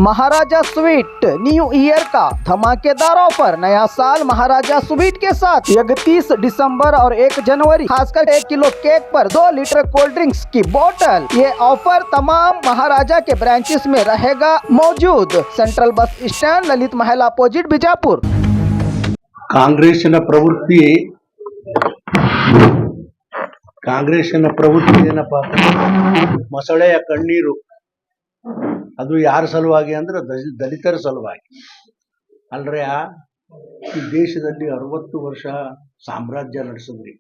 महाराजा sweet new year का धमाकेदार offer. नया साल महाराजा स्वीट के साथ 31 दिसंबर और 1 जनवरी खासकर 1 किलो केक पर 2 लीटर कोल्ड ड्रिंक्स की बोतल। ये ऑफर तमाम महाराजा के ब्रांचेस में रहेगा मौजूद। सेंट्रल बस स्टैंड, ललित महल अपोजिट, बिजापुर। ಕಾಂಗ್ರೆಸ್ಸಿನ ಪ್ರವೃತ್ತಿ ಏನಪ್ಪಾ ಮೊಸಳೆಯ ಕಣ್ಣೀರು. ಅದು ಯಾರ ಸಲುವಾಗಿ ಅಂದ್ರೆ ದಲಿತರ ಸಲುವಾಗಿ ಅಲ್ರಿ. ಈ ದೇಶದಲ್ಲಿ 60 ವರ್ಷ ಸಾಮ್ರಾಜ್ಯ ನಡೆಸಿದ್ರಿ.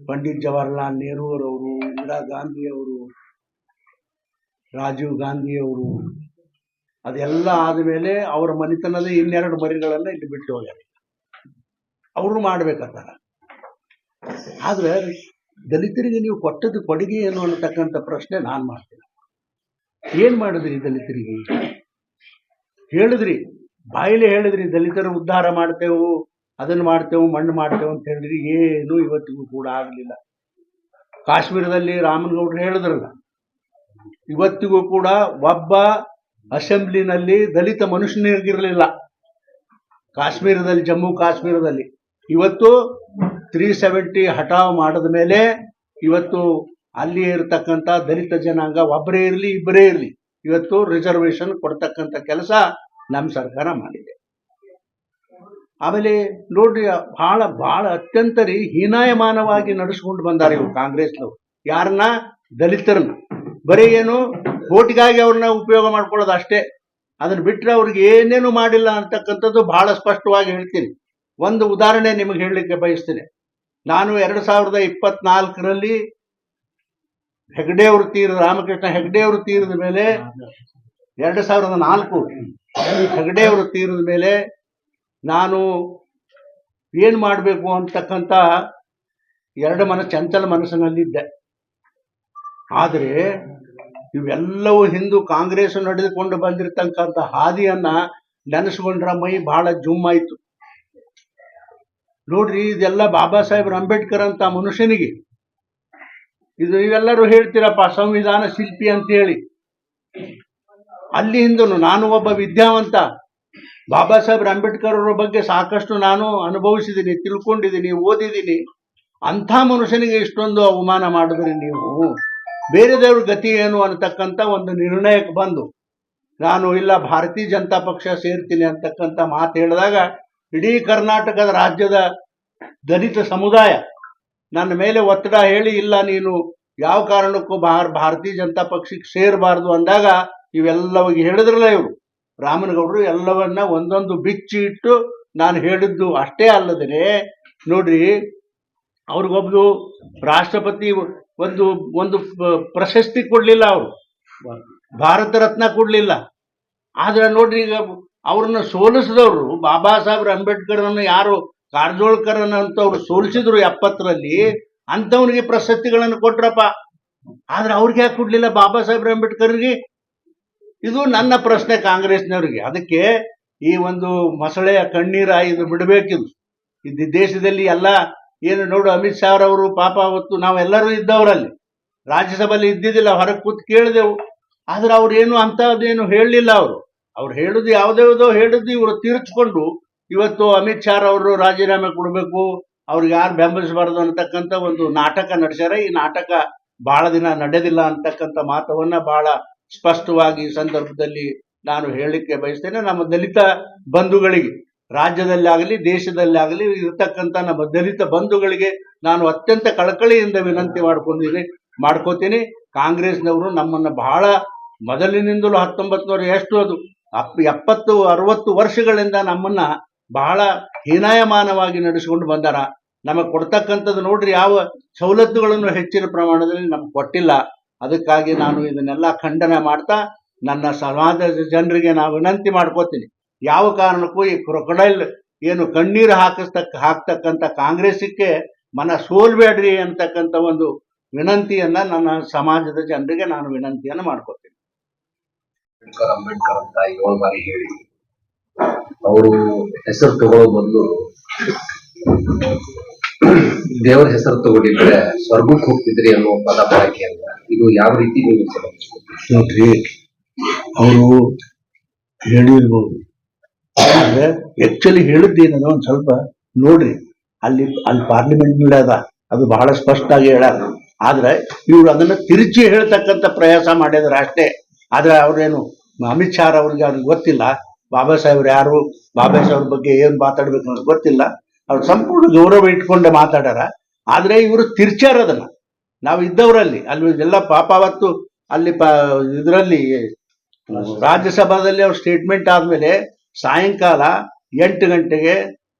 ಪಂಡಿತ್ ಜವಾಹರ್ಲಾಲ್ ನೆಹರು ಅವರು, ಇಂದಿರಾ ಗಾಂಧಿ ಅವರು, ರಾಜೀವ್ ಗಾಂಧಿ ಅವರು, ಅದೆಲ್ಲ ಆದಮೇಲೆ ಅವರ ಮನೆತನದ 2 ಮರಿಗಳನ್ನ ಇಲ್ಲಿ ಬಿಟ್ಟು ಹೋಗ್ಯಾರ. ಅವರು ಮಾಡ್ಬೇಕಂತಾರ. ಆದ್ರೆ ದಲಿತರಿಗೆ ನೀವು ಕೊಟ್ಟದ್ದು ಕೊಡುಗೆ ಏನು ಅನ್ನತಕ್ಕಂಥ ಪ್ರಶ್ನೆ ನಾನು ಮಾಡ್ತೀನಿ. ಏನ್ ಮಾಡಿದ್ರಿ ದಲಿತರಿಗೆ? ಹೇಳಿದ್ರಿ, ಬಾಯಿಲೆ ಹೇಳಿದ್ರಿ, ದಲಿತರ ಉದ್ಧಾರ ಮಾಡ್ತೇವು, ಅದನ್ನ ಮಾಡ್ತೇವು, ಮಣ್ಣು ಮಾಡ್ತೇವೆ ಅಂತ ಹೇಳಿದ್ರಿ. ಏನು ಇವತ್ತಿಗೂ ಕೂಡ ಆಗಲಿಲ್ಲ. ಕಾಶ್ಮೀರದಲ್ಲಿ ರಾಮನಗೌಡರು ಹೇಳಿದ್ರಲ್ಲ, ಇವತ್ತಿಗೂ ಕೂಡ ಒಬ್ಬ ಅಸೆಂಬ್ಲಿನಲ್ಲಿ ದಲಿತ ಮನುಷ್ಯನಿಗಿರಲಿಲ್ಲ. ಕಾಶ್ಮೀರದಲ್ಲಿ, ಜಮ್ಮು ಕಾಶ್ಮೀರದಲ್ಲಿ ಇವತ್ತು 370 ಹಟಾವ್ ಮಾಡಿದ ಮೇಲೆ ಇವತ್ತು ಅಲ್ಲಿ ಇರತಕ್ಕಂಥ ದಲಿತ ಜನಾಂಗ ಒಬ್ಬರೇ ಇರಲಿ ಇಬ್ಬರೇ ಇರಲಿ ಇವತ್ತು ರಿಸರ್ವೇಶನ್ ಕೊಡ್ತಕ್ಕಂಥ ಕೆಲಸ ನಮ್ಮ ಸರ್ಕಾರ ಮಾಡಿದೆ. ಆಮೇಲೆ ನೋಡ್ರಿ, ಬಹಳ ಅತ್ಯಂತ ಹೀನಾಯಮಾನವಾಗಿ ನಡೆಸ್ಕೊಂಡು ಬಂದಾರೆ ಇವರು ಕಾಂಗ್ರೆಸ್ನವರು. ಯಾರನ್ನ? ದಲಿತರನ್ನ. ಬರೀ ಏನು ಓಟಿಗಾಗಿ ಅವ್ರನ್ನ ಉಪಯೋಗ ಮಾಡ್ಕೊಳ್ಳೋದು ಅಷ್ಟೇ. ಅದನ್ನ ಬಿಟ್ಟರೆ ಅವ್ರಿಗೆ ಏನೇನು ಮಾಡಿಲ್ಲ ಅಂತಕ್ಕಂಥದ್ದು ಬಹಳ ಸ್ಪಷ್ಟವಾಗಿ ಹೇಳ್ತೀನಿ. ಒಂದು ಉದಾಹರಣೆ ನಿಮಗೆ ಹೇಳಲಿಕ್ಕೆ ಬಯಸ್ತೇನೆ. ನಾನು 2024ರಲ್ಲಿ ಹೆಗ್ಡೆ ಅವರು ರಾಮಕೃಷ್ಣ ಹೆಗ್ಡೆ ಅವರು ತೀರಿದ ಮೇಲೆ 2004 ಹೆಗ್ಡೆ ಅವರು ತೀರಿದ ಮೇಲೆ ನಾನು ಏನು ಮಾಡಬೇಕು ಅಂತಕ್ಕಂಥ ಚಂಚಲ ಮನಸ್ಸಿನಲ್ಲಿದ್ದೆ. ಆದರೆ ಇವೆಲ್ಲವೂ ಹಿಂದೂ ಕಾಂಗ್ರೆಸ್ ನಡೆದುಕೊಂಡು ಬಂದಿರತಕ್ಕಂಥ ಹಾದಿಯನ್ನ ನೆನೆಸ್ಕೊಂಡ್ರ ಮೈ ಬಹಳ ಜುಮ್ಮಾಯಿತು. ನೋಡ್ರಿ, ಇದೆಲ್ಲ ಬಾಬಾ ಸಾಹೇಬ್ ಅಂಬೇಡ್ಕರ್ ಅಂತ ಮನುಷ್ಯನಿಗೆ ಇದು ನೀವೆಲ್ಲರೂ ಹೇಳ್ತೀರಪ್ಪ ಸಂವಿಧಾನ ಶಿಲ್ಪಿ ಅಂತ ಹೇಳಿ. ಅಲ್ಲಿ ಹಿಂದೂ ನಾನು ಒಬ್ಬ ವಿದ್ಯಾವಂತ. ಬಾಬಾ ಸಾಹೇಬ್ ಅಂಬೇಡ್ಕರ್ ಅವರ ಬಗ್ಗೆ ಸಾಕಷ್ಟು ನಾನು ಅನುಭವಿಸಿದ್ದೀನಿ, ತಿಳ್ಕೊಂಡಿದ್ದೀನಿ, ಓದಿದ್ದೀನಿ. ಅಂಥ ಮನುಷ್ಯನಿಗೆ ಇಷ್ಟೊಂದು ಅವಮಾನ ಮಾಡಿದ್ರಿ ನೀವು. ಬೇರೆದವ್ರ ಗತಿ ಏನು ಅನ್ನತಕ್ಕಂಥ ಒಂದು ನಿರ್ಣಯಕ್ಕೆ ಬಂದು ನಾನು ಇಲ್ಲ ಭಾರತೀಯ ಜನತಾ ಪಕ್ಷ ಸೇರ್ತೀನಿ ಅಂತಕ್ಕಂಥ ಮಾತು ಹೇಳಿದಾಗ ಇಡೀ ಕರ್ನಾಟಕದ ರಾಜ್ಯದ ದಲಿತ ಸಮುದಾಯ ನನ್ನ ಮೇಲೆ ಒತ್ತಡ ಹೇಳಿ ಇಲ್ಲ ನೀನು ಯಾವ ಕಾರಣಕ್ಕೂ ಭಾರತೀಯ ಜನತಾ ಪಕ್ಷಕ್ಕೆ ಸೇರಬಾರ್ದು ಅಂದಾಗ ಇವೆಲ್ಲವಾಗಿ ಹೇಳಿದ್ರಲ್ಲ ಇವರು ರಾಮನಗೌಡರು ಎಲ್ಲವನ್ನ ಒಂದೊಂದು ಬಿಚ್ಚಿ ಇಟ್ಟು ನಾನು ಹೇಳಿದ್ದು ಅಷ್ಟೇ ಅಲ್ಲದೇ ನೋಡ್ರಿ, ಅವ್ರಿಗೊಬ್ದು ರಾಷ್ಟ್ರಪತಿ ಒಂದು ಪ್ರಶಸ್ತಿ ಕೊಡ್ಲಿಲ್ಲ, ಅವರು ಭಾರತ ರತ್ನ ಕೊಡ್ಲಿಲ್ಲ. ಆದ್ರೆ ನೋಡ್ರಿ, ಈಗ ಅವ್ರನ್ನ ಸೋಲಿಸಿದವರು ಬಾಬಾ ಸಾಹೇಬ್ ಅಂಬೇಡ್ಕರ್ನ ಯಾರು ಕಾರಜೋಳಕರ್ ಅಂತವ್ರು ಸೋಲಿಸಿದ್ರು 70ರಲ್ಲಿ, ಅಂಥವ್ನಿಗೆ ಪ್ರಶಸ್ತಿಗಳನ್ನು ಕೊಟ್ರಪ್ಪ. ಆದ್ರೆ ಅವ್ರಿಗೆ ಯಾಕೆ ಕೊಡ್ಲಿಲ್ಲ ಬಾಬಾ ಸಾಹೇಬ್ ಅಂಬೇಡ್ಕರ್ಗೆ? ಇದು ನನ್ನ ಪ್ರಶ್ನೆ ಕಾಂಗ್ರೆಸ್ನವ್ರಿಗೆ. ಅದಕ್ಕೆ ಈ ಒಂದು ಮೊಸಳೆಯ ಕಣ್ಣೀರ ಇದು ಬಿಡಬೇಕಿದು. ಇದು ದೇಶದಲ್ಲಿ ಎಲ್ಲ ಏನು ನೋಡು, ಅಮಿತ್ ಶಾ ಅವರು ಪಾಪ ಅವತ್ತು ನಾವೆಲ್ಲರೂ ಇದ್ದವರಲ್ಲಿ ರಾಜ್ಯಸಭೆಯಲ್ಲಿ ಇದ್ದಿದ್ದಿಲ್ಲ, ಹೊರಗೆ ಕೂತ್ ಕೇಳಿದೆವು. ಆದ್ರೆ ಅವ್ರೇನು ಅಂಥದ್ದೇನು ಹೇಳಲಿಲ್ಲ. ಅವ್ರು ಹೇಳುದು ಯಾವುದ್ಯಾವುದೋ ಹೇಳಿದ್ದು ಇವರು ತೀರ್ಚ್ಕೊಂಡು ಇವತ್ತು ಅಮಿತ್ ಶಾ ಅವರು ರಾಜೀನಾಮೆ ಕೊಡಬೇಕು, ಅವ್ರಿಗೆ ಯಾರು ಬೆಂಬಲಿಸಬಾರ್ದು ಅಂತಕ್ಕಂಥ ಒಂದು ನಾಟಕ ನಡೆಸ್ಯಾರ. ಈ ನಾಟಕ ಬಹಳ ದಿನ ನಡೆದಿಲ್ಲ ಅಂತಕ್ಕಂಥ ಮಾತವನ್ನ ಬಹಳ ಸ್ಪಷ್ಟವಾಗಿ ಈ ಸಂದರ್ಭದಲ್ಲಿ ನಾನು ಹೇಳಲಿಕ್ಕೆ ಬಯಸ್ತೇನೆ. ನಮ್ಮ ದಲಿತ ಬಂಧುಗಳಿಗೆ, ರಾಜ್ಯದಲ್ಲಿ ಆಗಲಿ ದೇಶದಲ್ಲಿ ಆಗಲಿ ಇರತಕ್ಕಂಥ ನಮ್ಮ ದಲಿತ ಬಂಧುಗಳಿಗೆ ನಾನು ಅತ್ಯಂತ ಕಳಕಳಿಯಿಂದ ವಿನಂತಿ ಮಾಡ್ಕೋತೀನಿ. ಕಾಂಗ್ರೆಸ್ನವರು ನಮ್ಮನ್ನ ಬಹಳ ಮೊದಲಿನಿಂದಲೂ 1900 ಎಷ್ಟು ಅದು 70-60 ವರ್ಷಗಳಿಂದ ನಮ್ಮನ್ನ ಬಹಳ ಹೀನಾಯಮಾನವಾಗಿ ನಡೆಸಿಕೊಂಡು ಬಂದಾರ. ನಮಗೆ ಕೊಡ್ತಕ್ಕಂಥದ್ದು ನೋಡ್ರಿ, ಯಾವ ಸವಲತ್ತುಗಳನ್ನು ಹೆಚ್ಚಿನ ಪ್ರಮಾಣದಲ್ಲಿ ನಮ್ಗೆ ಕೊಟ್ಟಿಲ್ಲ. ಅದಕ್ಕಾಗಿ ನಾನು ಇದನ್ನೆಲ್ಲ ಖಂಡನೆ ಮಾಡ್ತಾ ನನ್ನ ಸಮಾಜದ ಜನರಿಗೆ ನಾವು ವಿನಂತಿ ಮಾಡ್ಕೋತೀನಿ, ಯಾವ ಕಾರಣಕ್ಕೂ ಈ ಕ್ರೊಕೊಡೈಲ್ ಏನು ಕಣ್ಣೀರು ಹಾಕ್ತಕ್ಕಂಥ ಕಾಂಗ್ರೆಸ್ಸಿಗೆ ಸೋಲ್ಬೇಡ್ರಿ ಅಂತಕ್ಕಂಥ ಒಂದು ವಿನಂತಿಯನ್ನ ನನ್ನ ಸಮಾಜದ ಜನರಿಗೆ ನಾನು ವಿನಂತಿಯನ್ನು ಮಾಡ್ಕೋತೀನಿ. ಅಂಬೇಡ್ಕರ್ ಅಂತ 7 ಬಾರಿ ಹೇಳಿ ಅವರು ಹೆಸರು ತಗೊಳ್ಳೋ ಬದಲು ದೇವರ ಹೆಸರು ತಗೊಂಡಿದ್ರೆ ಸ್ವರ್ಗಕ್ಕೆ ಹೋಗ್ತಿದ್ರಿ ಅನ್ನೋ ಪದ ಬಳಕೆಯಲ್ಲ. ಇದು ಯಾವ ರೀತಿ ನೀವು ನೋಡ್ರಿ, ಅವರು ಹೇಳಿರ್ಬೋದು, ಆದ್ರೆ ಆಕ್ಚುಲಿ ಹೇಳಿದ್ದೇನೋ ಒಂದ್ ಸ್ವಲ್ಪ ನೋಡ್ರಿ. ಅಲ್ಲಿ ಪಾರ್ಲಿಮೆಂಟ್ ಅದ, ಅದು ಬಹಳ ಸ್ಪಷ್ಟ ಆಗಿ ಹೇಳಾರ. ಆದ್ರೆ ಇವ್ರು ಅದನ್ನ ತಿರುಚಿ ಹೇಳ್ತಕ್ಕಂಥ ಪ್ರಯಾಸ ಮಾಡಿದ್ರ ಅಷ್ಟೇ. ಆದ್ರೆ ಅವ್ರೇನು ಅಮಿತ್ ಶಾ ಅವ್ರಿಗೆ ಗೊತ್ತಿಲ್ಲ ಬಾಬಾ ಸಾಹೇಬ್ರು ಯಾರು, ಬಾಬಾ ಸಾಹೇಬ್ರ ಬಗ್ಗೆ ಏನ್ ಮಾತಾಡ್ಬೇಕು ಅನ್ನೋದು ಗೊತ್ತಿಲ್ಲ. ಅವ್ರು ಸಂಪೂರ್ಣ ಗೌರವ ಇಟ್ಕೊಂಡೆ ಮಾತಾಡಾರ. ಆದ್ರೆ ಇವರು ತಿರ್ಚಾರ ಅದನ್ನ. ನಾವು ಇದ್ದವರಲ್ಲಿ ಅಲ್ಲಿ ಎಲ್ಲ ಪಾಪ ಅವತ್ತು ಅಲ್ಲಿ ಇದರಲ್ಲಿ ರಾಜ್ಯಸಭಾದಲ್ಲಿ ಅವ್ರ ಸ್ಟೇಟ್ಮೆಂಟ್ ಆದ್ಮೇಲೆ ಸಾಯಂಕಾಲ 8 ಗಂಟೆಗೆ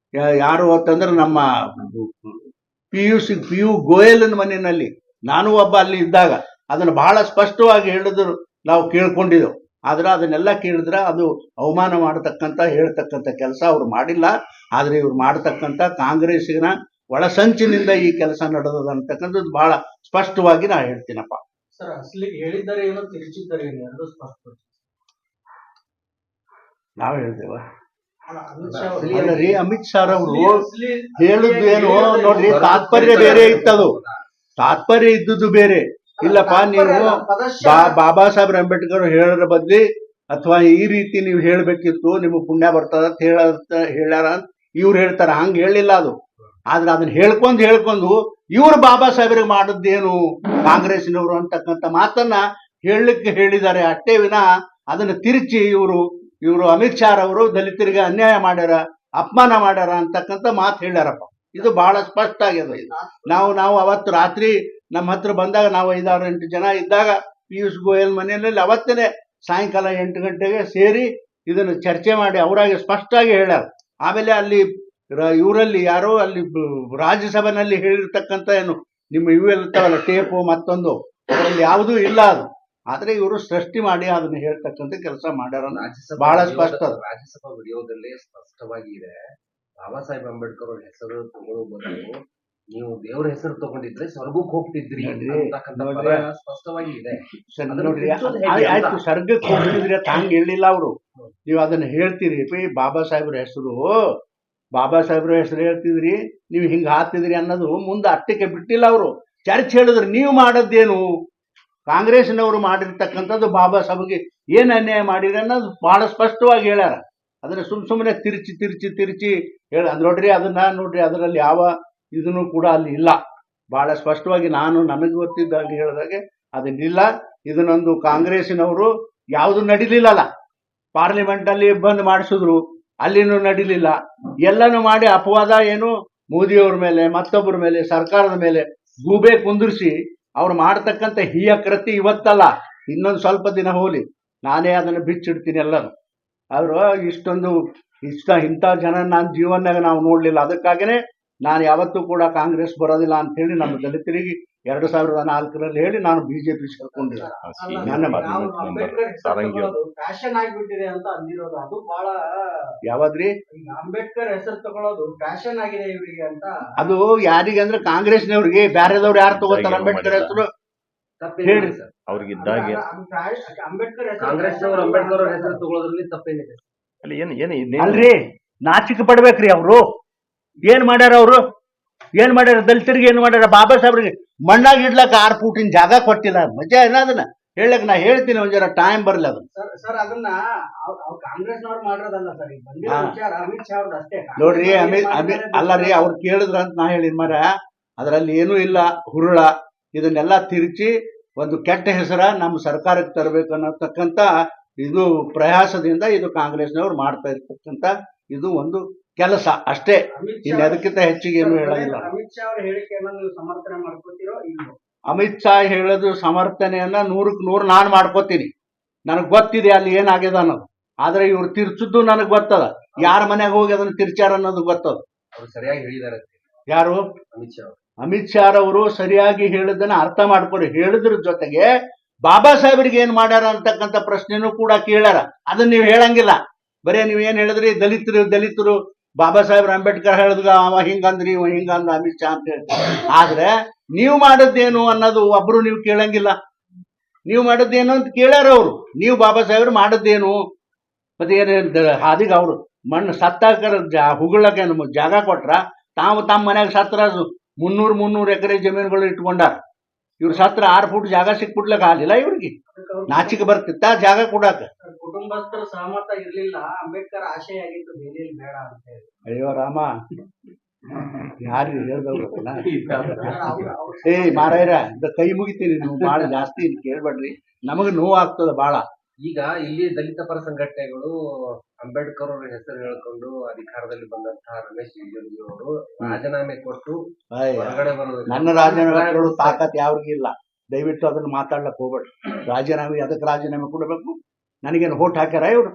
ಯಾರು ಅಂತಂದ್ರೆ ನಮ್ಮ ಪಿ ಯು ಗೋಯಲನ ಮನೆಯಲ್ಲಿ ನಾನು ಒಬ್ಬ ಅಲ್ಲಿ ಇದ್ದಾಗ ಅದನ್ನು ಬಹಳ ಸ್ಪಷ್ಟವಾಗಿ ಹೇಳಿದ್ರು, ನಾವು ಕೇಳ್ಕೊಂಡಿದ್ದೆವು. ಆದ್ರೆ ಅದನ್ನೆಲ್ಲ ಕೇಳಿದ್ರೆ ಅದು ಅವಮಾನ ಮಾಡತಕ್ಕಂಥ ಹೇಳ್ತಕ್ಕಂಥ ಕೆಲಸ ಅವ್ರು ಮಾಡಿಲ್ಲ. ಆದ್ರೆ ಇವ್ರು ಮಾಡತಕ್ಕಂಥ ಕಾಂಗ್ರೆಸ್ಸಿನ ಒಳಸಂಚಿನಿಂದ ಈ ಕೆಲಸ ನಡೆದದ ಅಂತಕ್ಕಂಥದ್ದು ಬಹಳ ಸ್ಪಷ್ಟವಾಗಿ ನಾ ಹೇಳ್ತೀನಪ್ಪ. ಸರ್, ಅಸಲಿ ಹೇಳಿದ್ದಾರೆ ಏನೋ ತಿರುಚಿದ್ದಾರೆ ಏನೋ ಎರಡು ಸ್ಪಷ್ಟ. ನಾವ್ ಹೇಳ್ತೇವ ಅಮಿತ್ ಶಾ ಅಲ್ಲರಿ, ಅಮಿತ್ ಶಾ ಅವರು ಹೇಳುದು ಏನು ನೋಡ್ರಿ, ತಾತ್ಪರ್ಯ ಬೇರೆ ಇತ್ತದು, ತಾತ್ಪರ್ಯ ಇದ್ದುದು ಬೇರೆ. ಇಲ್ಲಪ್ಪ, ನೀವು ಬಾಬಾ ಸಾಹೇಬ್ ಅಂಬೇಡ್ಕರ್ ಹೇಳೋದ್ರ ಬದ್ಲಿ ಅಥವಾ ಈ ರೀತಿ ನೀವು ಹೇಳ್ಬೇಕಿತ್ತು, ನಿಮಗೆ ಪುಣ್ಯ ಬರ್ತದ ಅಂತ ಹೇಳ್ಯಾರ ಅಂತ ಇವ್ರು ಹೇಳ್ತಾರ. ಹಂಗ ಹೇಳಿಲ್ಲ ಅದು. ಆದ್ರೆ ಅದನ್ನ ಹೇಳ್ಕೊಂಡು ಇವ್ರು ಬಾಬಾ ಸಾಹೇಬ್ರಿಗೆ ಮಾಡಿದ್ದೇನು ಕಾಂಗ್ರೆಸ್ನವರು ಅಂತಕ್ಕಂಥ ಮಾತನ್ನ ಹೇಳಲಿಕ್ಕೆ ಹೇಳಿದ್ದಾರೆ ಅಷ್ಟೇ ವಿನ ಅದನ್ನ ತಿರುಚಿ ಇವರು ಅಮಿತ್ ಶಾ ಅವರು ದಲಿತರಿಗೆ ಅನ್ಯಾಯ ಮಾಡ್ಯಾರ, ಅಪಮಾನ ಮಾಡ್ಯಾರ ಅಂತಕ್ಕಂಥ ಮಾತು ಹೇಳ್ಯಾರಪ್ಪ. ಇದು ಬಹಳ ಸ್ಪಷ್ಟ ಆಗ್ಯದ. ಇದು ನಾವು ಅವತ್ತು ರಾತ್ರಿ ನಮ್ಮ ಹತ್ರ ಬಂದಾಗ ನಾವು 5-6-8 ಜನ ಇದ್ದಾಗ ಪಿಯೂಷ್ ಗೋಯಲ್ ಮನೆಯಲ್ಲಿ ಅವತ್ತೇ ಸಾಯಂಕಾಲ 8 ಗಂಟೆಗೆ ಸೇರಿ ಇದನ್ನು ಚರ್ಚೆ ಮಾಡಿ ಅವರಾಗಿ ಸ್ಪಷ್ಟವಾಗಿ ಹೇಳ್ಯಾರ. ಆಮೇಲೆ ಅಲ್ಲಿ ಇವರಲ್ಲಿ ಯಾರೋ ಅಲ್ಲಿ ರಾಜ್ಯಸಭೆನಲ್ಲಿ ಹೇಳಿರ್ತಕ್ಕಂಥ ಏನು ನಿಮ್ಮ ಇವೆಲ್ಲ ಟೇಪು ಮತ್ತೊಂದು ಅದರಲ್ಲಿ ಯಾವುದೂ ಇಲ್ಲ ಅದು. ಆದ್ರೆ ಇವರು ಸೃಷ್ಟಿ ಮಾಡಿ ಅದನ್ನ ಹೇಳ್ತಕ್ಕಂಥ ಕೆಲಸ ಮಾಡ್ಯಾರ. ಬಹಳ ಸ್ಪಷ್ಟ. ರಾಜ್ಯಸಭಾ ವಿಡಿಯೋದಲ್ಲಿ ಸ್ಪಷ್ಟವಾಗಿ ಇದೆ, ಬಾಬಾ ಸಾಹೇಬ್ ಅಂಬೇಡ್ಕರ್ ಅವ್ರ ಹೆಸರು ತಗೊಳ್ಳೋ ಬದಲು ನೀವು ದೇವ್ರ ಹೆಸರು ತಗೊಂಡಿದ್ರೆ ಸ್ವರ್ಗಕ್ಕೆ ಹೋಗ್ತಿದ್ರಿ ಅಂತಕ್ಕಂಥ ಪದ ಸ್ಪಷ್ಟವಾಗಿ ಇದೆ. ನೋಡ್ರಿ, ಆಯ್ತು, ಸ್ವರ್ಗಕ್ಕೆ ಹೋಗ್ತಿದ್ರಿ ಅಂತ ಹಂಗ ಹೇಳಿಲ್ಲ ಅವರು. ನೀವು ಅದನ್ನ ಹೇಳ್ತೀರಿ, ಬಾಬಾ ಸಾಹೇಬ್ರ ಹೆಸರು ಹೇಳ್ತಿದ್ರಿ, ನೀವು ಹಿಂಗ ಹಾಕ್ತಿದ್ರಿ ಅನ್ನೋದು ಮುಂದೆ ಅಟ್ಟಕ್ಕೆ ಬಿಟ್ಟಿಲ್ಲ ಅವರು. ಚರ್ಚೆ ಹೇಳಿದ್ರು, ನೀವು ಮಾಡದ್ದೇನು, ಕಾಂಗ್ರೆಸ್ನವರು ಮಾಡಿರ್ತಕ್ಕಂಥದ್ದು ಬಾಬಾ ಸಾಹೇಬ್ಗೆ ಏನ್ ಅನ್ಯಾಯ ಮಾಡಿದ್ರೆ ಅನ್ನೋದು ಬಹಳ ಸ್ಪಷ್ಟವಾಗಿ ಹೇಳ್ಯಾರ. ಅದನ್ನ ಸುಮ್ಮನೆ ತಿರುಚಿ ಹೇಳ ನೋಡ್ರಿ, ಅದರಲ್ಲಿ ಯಾವ ಇದನ್ನು ಕೂಡ ಅಲ್ಲಿ ಇಲ್ಲ. ಬಹಳ ಸ್ಪಷ್ಟವಾಗಿ ನನಗೆ ಗೊತ್ತಿದ್ದಾಗ ಹೇಳಿದಾಗೆ ಅದನ್ನಿಲ್ಲ. ಇದನ್ನೊಂದು ಕಾಂಗ್ರೆಸ್ಸಿನವರು ಯಾವುದು ನಡಿಲಿಲ್ಲಲ್ಲ, ಪಾರ್ಲಿಮೆಂಟ್ ಅಲ್ಲಿ ಬಂದ್ ಮಾಡಿಸಿದ್ರು, ಅಲ್ಲಿನೂ ನಡಿಲಿಲ್ಲ. ಎಲ್ಲನೂ ಮಾಡಿ ಅಪವಾದ ಏನು ಮೋದಿಯವ್ರ ಮೇಲೆ ಮತ್ತೊಬ್ಬರ ಮೇಲೆ ಸರ್ಕಾರದ ಮೇಲೆ ಗೂಬೆ ಕುಂದಿರಿಸಿ ಅವ್ರು ಮಾಡ್ತಕ್ಕಂಥ ಹೀಯ ಕೃತಿ ಇವತ್ತಲ್ಲ, ಇನ್ನೊಂದು ಸ್ವಲ್ಪ ದಿನ ಹೋಲಿ ನಾನೇ ಅದನ್ನು ಬಿಚ್ಚಿಡ್ತೀನಿ ಎಲ್ಲರೂ. ಅವರು ಇಂಥ ಜನ ನಾನು ಜೀವನದಾಗ ನಾವು ನೋಡ್ಲಿಲ್ಲ. ಅದಕ್ಕಾಗನೇ ನಾನು ಯಾವತ್ತೂ ಕೂಡ ಕಾಂಗ್ರೆಸ್ ಬರೋದಿಲ್ಲ ಅಂತ ಹೇಳಿ ನಮ್ಮ ದಲಿತರಿಗೆ 2004ರಲ್ಲಿ ಹೇಳಿ ನಾನು ಬಿಜೆಪಿ ಸೇರ್ಕೊಂಡಿದ್ದೆ. ಫ್ಯಾಷನ್ ಆಗಿಬಿಟ್ಟಿದೆ ಅಂತ ಅಂದಿರೋದು ಅದು ಬಹಳ. ಯಾವಾದ್ರಿ ಅಂಬೇಡ್ಕರ್ ಹೆಸರು ತಗೊಳ್ಳೋದು ಫ್ಯಾಷನ್ ಆಗಿದೆ ಇವರಿಗೆ ಅಂತ. ಅದು ಯಾರಿಗೆ ಅಂದ್ರೆ ಕಾಂಗ್ರೆಸ್ನವ್ರಿಗೆ, ಬೇರೆದವ್ರು ಯಾರು ತಗೋತಾರ ಅಂಬೇಡ್ಕರ್ ಹೆಸರು ಹೇಳಿ ಅವ್ರಿಗಿದ್ದಾಗೆ ಅಂಬೇಡ್ಕರ್ ಕಾಂಗ್ರೆಸ್ ಅಂಬೇಡ್ಕರ್ ಅವ್ರ ಹೆಸರು ತಗೊಳ್ಳೋದ್ರಲ್ಲಿ ತಪ್ಪೇನಿದೆ? ಅಲ್ರಿ, ನಾಚಿಕೆ ಪಡ್ಬೇಕ್ರಿ. ಅವರು ಏನ್ ಮಾಡ್ಯಾರ ದಲಿತರಿಗೆ ಏನ್ ಮಾಡ್ಯಾರ? ಬಾಬಾ ಸಾಹೇಬ್ರಿಗೆ ಮಣ್ಣಾಗ ಇಡ್ಲಕ್ಕ 6 ಫೂಟಿನ ಜಾಗ ಕೊಟ್ಟಿಲ್ಲ. ಮಜಾ ಏನ ಅದನ್ನ ಹೇಳಕ್ ನಾ ಹೇಳ್ತೀನಿ, ಒಂದ್ ಜರ ಟೈಮ್ ಬರ್ಲಿ ಅದು. ಸರ್ ಅದನ್ನ ಕಾಂಗ್ರೆಸ್ನವ್ರು ಮಾಡಿರೋದಲ್ಲ ಸರ್, ಬಂದಿರೋ ವಿಚಾರ ಅಮಿತ್ ಶಾ ಅವ್ರದ್ದು ಅಷ್ಟೇ. ನೋಡ್ರಿ, ಅಲ್ಲ ರೀ, ಅವ್ರು ಕೇಳಿದ್ರ ಅಂತ ನಾ ಹೇಳಿದ್ ಮರ, ಅದರಲ್ಲಿ ಏನೂ ಇಲ್ಲ, ಹುರುಳ. ಇದನ್ನೆಲ್ಲ ತಿರುಚಿ ಒಂದು ಕೆಟ್ಟ ಹೆಸರ ನಮ್ಮ ಸರ್ಕಾರಕ್ಕೆ ತರಬೇಕು ಅನ್ನತಕ್ಕಂಥ ಇದು ಪ್ರಯಾಸದಿಂದ ಇದು ಕಾಂಗ್ರೆಸ್ನವ್ರು ಮಾಡ್ತಾ ಇರ್ತಕ್ಕಂಥ ಇದು ಒಂದು ಕೆಲಸ ಅಷ್ಟೇ. ಇನ್ನು ಅದಕ್ಕಿಂತ ಹೆಚ್ಚಿಗೆ ಏನು ಹೇಳೋದಿಲ್ಲ. ಅಮಿತ್ ಶಾ ಅವರ ಹೇಳಿಕೆಯನ್ನ ನೀವು ಸಮರ್ಥನೆ ಮಾಡ್ಕೊತೀರೋ ಇಲ್ವೋ? ಅಮಿತ್ ಶಾ ಹೇಳೋದು ಸಮರ್ಥನೆಯನ್ನ 100ಕ್ಕೆ 100 ನಾನು ಮಾಡ್ಕೋತೀನಿ. ನನಗೆ ಗೊತ್ತಿದೆ ಅಲ್ಲಿ ಏನಾಗ್ಯದ ಅನ್ನೋದು. ಆದ್ರೆ ಇವ್ರು ತಿರ್ಚದ್ದು ನನಗೆ ಗೊತ್ತದ, ಯಾರ ಮನೆಗೆ ಹೋಗಿ ಅದನ್ನ ತಿರ್ಚಾರ ಅನ್ನೋದು ಗೊತ್ತದ. ಅವ್ರು ಸರಿಯಾಗಿ ಹೇಳಿದ್ದಾರೆ. ಯಾರು? ಅಮಿತ್ ಶಾ ಅವರು ಸರಿಯಾಗಿ ಹೇಳಿದ್ದನ್ನ ಅರ್ಥ ಮಾಡ್ಕೊಡಿ. ಹೇಳಿದ್ರ ಜೊತೆಗೆ ಬಾಬಾ ಸಾಹೇಬ್ರಿಗೆ ಏನ್ ಮಾಡ್ಯಾರ ಅಂತಕ್ಕಂಥ ಪ್ರಶ್ನೆನೂ ಕೂಡ ಕೇಳ್ಯಾರ. ಅದನ್ನ ನೀವು ಹೇಳಂಗಿಲ್ಲ. ಬರೇ ನೀವೇನ್ ಹೇಳಿದ್ರಿ, ದಲಿತರು ಬಾಬಾ ಸಾಹೇಬ್ರ ಅಂಬೇಡ್ಕರ್ ಹೇಳಿದ್ಗ ಅವ ಹಿಂಗಂದ್ರಿ, ಇವ ಹಿಂಗಂದ ಅಮಿತ್ ಶಾ ಅಂತ ಹೇಳ್ತಾರೆ. ಆದ್ರೆ ನೀವು ಮಾಡದ್ದೇನು ಅನ್ನೋದು ಒಬ್ರು ನೀವು ಕೇಳಂಗಿಲ್ಲ. ನೀವು ಮಾಡದ್ದೇನು ಅಂತ ಕೇಳ್ಯಾರ ಅವರು. ನೀವು ಬಾಬಾ ಸಾಹೇಬ್ರು ಮಾಡದ್ದೇನು ಮತ್ತೆ ಏನ್ ಹಾದಿಗೆ ಅವರು ಮಣ್ಣು ಸತ್ತಾಕರ ಹುಗಳಕ್ಕೆ ಜಾಗ ಕೊಟ್ರ, ತಾವು ತಮ್ಮ ಮನ್ಯಾಗ ಸತ್ರ 300 ಎಕರೆ ಜಮೀನುಗಳು ಇಟ್ಕೊಂಡಾರ. ಇವ್ರ ಸತ್ರ 6 ಫೂಟ್ ಜಾಗ ಸಿಕ್ಬಿಡ್ಲಕ್ಕ ಆಗಲಿಲ್ಲ ಇವ್ರಿಗೆ. ನಾಚಿಕೆ ಬರ್ತಿತ್ತ ಜಾಗ ಕೊಡಾಕ? ಕುಟುಂಬಸ್ಥರ ಸಹಮತ ಇರ್ಲಿಲ್ಲ, ಅಂಬೇಡ್ಕರ್ ಆಶಯ ಆಗಿತ್ತು ದೆಹಲಿಯಲ್ಲಿ ಬೇಡ ಅಂತ ಹೇಳಿ. ಅಯ್ಯೋ ರಾಮ, ಯಾರು ಹೇಳ್ದವ್ರಲ್ಲ ಅವ್ರು ಏ ಮಾರಾಯರ ಕೈ ಮುಗಿತೀನಿ, ನೀವು ಬಾಳ ಜಾಸ್ತಿ ಇಲ್ಲಿ ಕೇಳ್ಬೇಡ್ರಿ, ನಮಗ್ ನೋವು ಆಗ್ತದ ಬಾಳ. ಈಗ ಇಲ್ಲಿ ದಲಿತ ಪರ ಸಂಘಟನೆಗಳು ಅಂಬೇಡ್ಕರ್ ಅವ್ರ ಹೆಸರು ಹೇಳ್ಕೊಂಡು ಅಧಿಕಾರದಲ್ಲಿ ಬಂದಂತಹ ರಮೇಶ್ ಜಿಗಜಿಣಗಿ ಅವರು ರಾಜೀನಾಮೆ ಕೊಟ್ಟು ಹೊರಗಡೆ ಬರೋದು. ನನ್ನ ರಾಜೀನಾಮೆ ಕೊಡೋ ತಾಕತ್ ಯಾವ್ರಿಗಿಲ್ಲ, ದಯವಿಟ್ಟು ಅದನ್ನ ಮಾತಾಡ್ಲಕ್ ಹೋಗ್ಬೇಡ್ರಿ. ರಾಜೀನಾಮೆ ಅದಕ್ಕೆ ರಾಜೀನಾಮೆ ಕೊಡಬೇಕು? ನನಗೇನು ಹೋಟ್ ಹಾಕ್ಯಾರ ಇವ್ರು?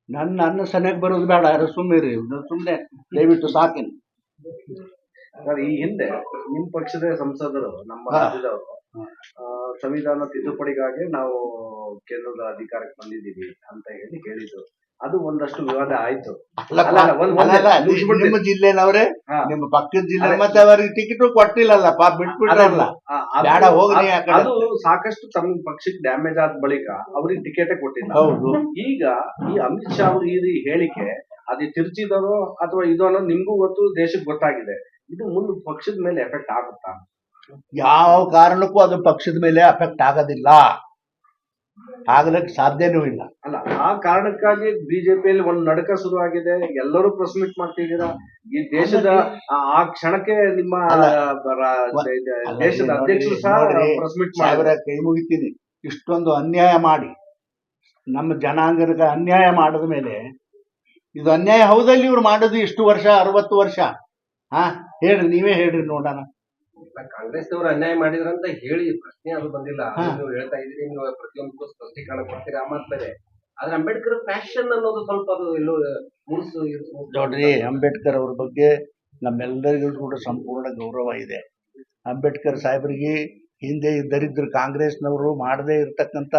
ನನ್ನ ಸನಿಯಾಗಿ ಬರೋದು ಬೇಡ, ಯಾರು ಸುಮ್ಮನೆ ಸುಮ್ಮನೆ ದಯವಿಟ್ಟು ಸಾಕಿನಿ. ಸರ್, ಈ ಹಿಂದೆ ನಿಮ್ ಪಕ್ಷದ ಸಂಸದರು ನಮ್ಮ ಹಾ. ರಾಜ್ಯದವರು ಸಂವಿಧಾನ ತಿದ್ದುಪಡಿಗಾಗಿ ನಾವು ಕೇಂದ್ರದ ಅಧಿಕಾರಕ್ಕೆ ಬಂದಿದ್ದೀವಿ ಅಂತ ಹೇಳಿದ್ರು. ಅದು ಒಂದಷ್ಟು ವಿವಾದ ಆಯ್ತು. ಅಲ್ಲಪ್ಪ, ಅಲ್ಲ, ಒಂದೇ ಅಲ್ಲಲ್ಲ, ಮುಗಿಸ್ಬಿಡ್ತೀನಿ. ನಿಮ್ಮ ಜಿಲ್ಲೆನವ್ರೆ, ಹಾ. ನಿಮ್ಮ ಪಕ್ಕದ ಜಿಲ್ಲೆ ಅದೇ. ಮತ್ತೆ ಅವರಿಗೆ ಟಿಕೆಟ್ ಕೊಟ್ಟಿಲ್ಲಲ್ಲಪ್ಪ, ಬಿಟ್ಬಿಟ್ರಲ್ಲ. ಅದು- ಬೇಡ ಹೋಗ್ರಿ ಆ ಕಡೆ. ಅದು ಸಾಕಷ್ಟು ತಮ್ಮ ಪಕ್ಷಕ್ಕೆ ಡ್ಯಾಮೇಜ್ ಆದ ಬಳಿಕ ಅವ್ರಿಗೆ ಟಿಕೆಟೇ ಕೊಟ್ಟಿಲ್ಲ. ಹೌದು. ಈಗ ಈ ಅಮಿತ್ ಶಾ ಅವ್ರ ಈ ಹೇಳಿಕೆ ಅದು ತಿರ್ಚಿದರೋ ಅಥವಾ ಇದು ಅನ್ನೋದು ನಿಮ್ಗೂ ಗೊತ್ತು, ದೇಶಕ್ಕೆ ಗೊತ್ತಾಗಿದೆ. ಇದು ಮುಂದೆ ಪಕ್ಷದ ಮೇಲೆ ಎಫೆಕ್ಟ್ ಆಗುತ್ತಾ? ಯಾವ ಕಾರಣಕ್ಕೂ ಅದು ಪಕ್ಷದ ಮೇಲೆ ಅಫೆಕ್ಟ್ ಆಗೋದಿಲ್ಲ, ಆಗ್ಲಿಕ್ಕೆ ಸಾಧ್ಯನೂ ಇಲ್ಲ. ಅಲ್ಲ, ಆ ಕಾರಣಕ್ಕಾಗಿ ಬಿಜೆಪಿಯಲ್ಲಿ ಒಂದು ನಡಕ ಶುರು ಆಗಿದೆ. ಎಲ್ಲರೂ ಪ್ರೆಸ್ ಮೀಟ್ ಮಾಡ್ತಿದ್ದೀರಾ. ಈ ದೇಶದ ಆ ಕ್ಷಣಕ್ಕೆ ನಿಮ್ಮ ಅಲ್ಲ. ದೇಶದ ಅಧ್ಯಕ್ಷರು ಸಹ ನೋಡ್ರಿ, ಪ್ರೆಸ್ ಮೀಟ್ ಸಾಹೇಬ್ರ ಮಾಡಿದ್ರು. ಕೈ ಮುಗಿತೀನಿ. ಇಷ್ಟೊಂದು ಅನ್ಯಾಯ ಮಾಡಿ ನಮ್ಮ ಜನಾಂಗರಿಗೆ ಅನ್ಯಾಯ ಮಾಡಿದ ಮೇಲೆ, ಇದು ಅನ್ಯಾಯ ಹೌದಲ್ಲಿ ಇವ್ರು ಮಾಡೋದು ಇಷ್ಟು ವರ್ಷ, 60 ವರ್ಷ? ಹಾ, ಹೇಳ್ರಿ, ನೀವೇ ಹೇಳ್ರಿ ನೋಡೋಣ. ಕಾಂಗ್ರೆಸ್ ಅವರು ಅನ್ಯಾಯ ಮಾಡಿದ್ರಂತ ಹೇಳಿ ಪ್ರಶ್ನೆ ಅದು ಬಂದಿಲ್ಲ. ಅದು ಹಾ. ನೀವು ಹೇಳ್ತಾ ಇದ್ರಿ, ನೀವು ಪ್ರತಿಯೊಂದಕ್ಕೂ ಸ್ಪಷ್ಟೀಕರಣ ಕೊಡ್ತೀರಾ ಮತ್ ಬೇರೆ. ಆದ್ರೆ ಅಂಬೇಡ್ಕರ್ ಫ್ಯಾಷನ್ ಅನ್ನೋದು ಸ್ವಲ್ಪ ಅದು ಎಲ್ಲೋ ಮುರುಸು ನೋಡ್ರಿ, ಅಂಬೇಡ್ಕರ್ ಅವ್ರ ಬಗ್ಗೆ ನಮ್ಮೆಲ್ಲರಿಗೂ ಕೂಡ ಸಂಪೂರ್ಣ ಗೌರವ ಇದೆ. ಅಂಬೇಡ್ಕರ್ ಸಾಹೇಬರಿಗೆ ಹಿಂದೆ ದರಿದ್ರ ಕಾಂಗ್ರೆಸ್ನವರು ಮಾಡದೇ ಇರತಕ್ಕಂಥ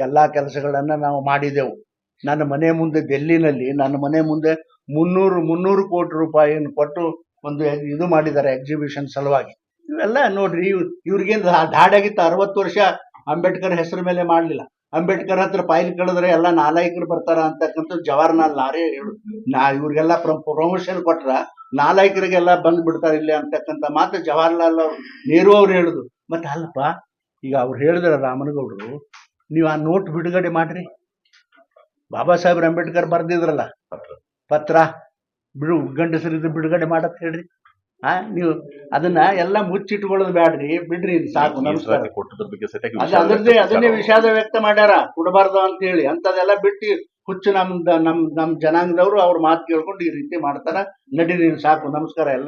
ಎಲ್ಲಾ ಕೆಲಸಗಳನ್ನ ನಾವು ಮಾಡಿದೆವು. ನನ್ನ ಮನೆ ಮುಂದೆ ಡೆಲ್ಲಿನಲ್ಲಿ ನನ್ನ ಮನೆ ಮುಂದೆ 300 ಕೋಟಿ ರೂಪಾಯಿಯನ್ನು ಕೊಟ್ಟು ಒಂದು ಇದು ಮಾಡಿದ್ದಾರೆ ಎಕ್ಸಿಬಿಷನ್ ಸಲುವಾಗಿ. ಇವೆಲ್ಲ ನೋಡ್ರಿ, ಇವ್ರಿಗೇನು ಧಾಡಾಗಿತ್ತು 60 ವರ್ಷ ಅಂಬೇಡ್ಕರ್ ಹೆಸರು ಮೇಲೆ ಮಾಡಲಿಲ್ಲ. ಅಂಬೇಡ್ಕರ್ ಹತ್ರ ಫೈಲ್ ಕಳೆದ್ರೆ ಎಲ್ಲ ನಾಲಾಯಕರು ಬರ್ತಾರ ಅಂತಕ್ಕಂಥ ಜವಾಹರ್ಲಾಲ್ ನೆಹರು ಹೇಳು. ಇವ್ರಿಗೆಲ್ಲ ಪ್ರಮೋಷನ್ ಕೊಟ್ರ ನಾಲಾಯಕರಿಗೆಲ್ಲ ಬಂದ್ ಬಿಡ್ತಾರೆ ಇಲ್ಲಿ ಅಂತಕ್ಕಂಥ ಮಾತು ಜವಾಹರ್ಲಾಲ್ ನೆಹರು ಅವ್ರು ಹೇಳುದು. ಮತ್ತೆ ಅಲ್ಲಪ್ಪ, ಈಗ ಅವ್ರು ಹೇಳಿದ್ರ ರಾಮನಗೌಡರು, ನೀವು ಆ ನೋಟ್ ಬಿಡುಗಡೆ ಮಾಡ್ರಿ. ಬಾಬಾ ಸಾಹೇಬ್ ಅಂಬೇಡ್ಕರ್ ಬರ್ದಿದ್ರಲ್ಲ ಪತ್ರ, ಗಂಡಸರಿದ್ದು ಬಿಡುಗಡೆ ಮಾಡತ್ ಹೇಳ್ರಿ. ನೀವು ಅದನ್ನ ಎಲ್ಲ ಮುಚ್ಚಿಟ್ಕೊಳ್ಳೋದು ಬ್ಯಾಡ್ರಿ, ಬಿಡ್ರಿ, ಸಾಕು, ನಮಸ್ಕಾರ. ಅದನ್ನೇ ವಿಷಾದ ವ್ಯಕ್ತ ಮಾಡ್ಯಾರ, ಕೊಡಬಾರ್ದು ಅಂತ ಹೇಳಿ. ಅಂತದೆಲ್ಲ ಬಿಟ್ಟು ಹುಚ್ಚು ನಮ್ ಜನಾಂಗದವರು ಅವ್ರ ಮಾತು ಕೇಳ್ಕೊಂಡು ಈ ರೀತಿ ಮಾಡ್ತಾರ. ನಡೀರಿ, ಸಾಕು, ನಮಸ್ಕಾರ ಎಲ್ಲ.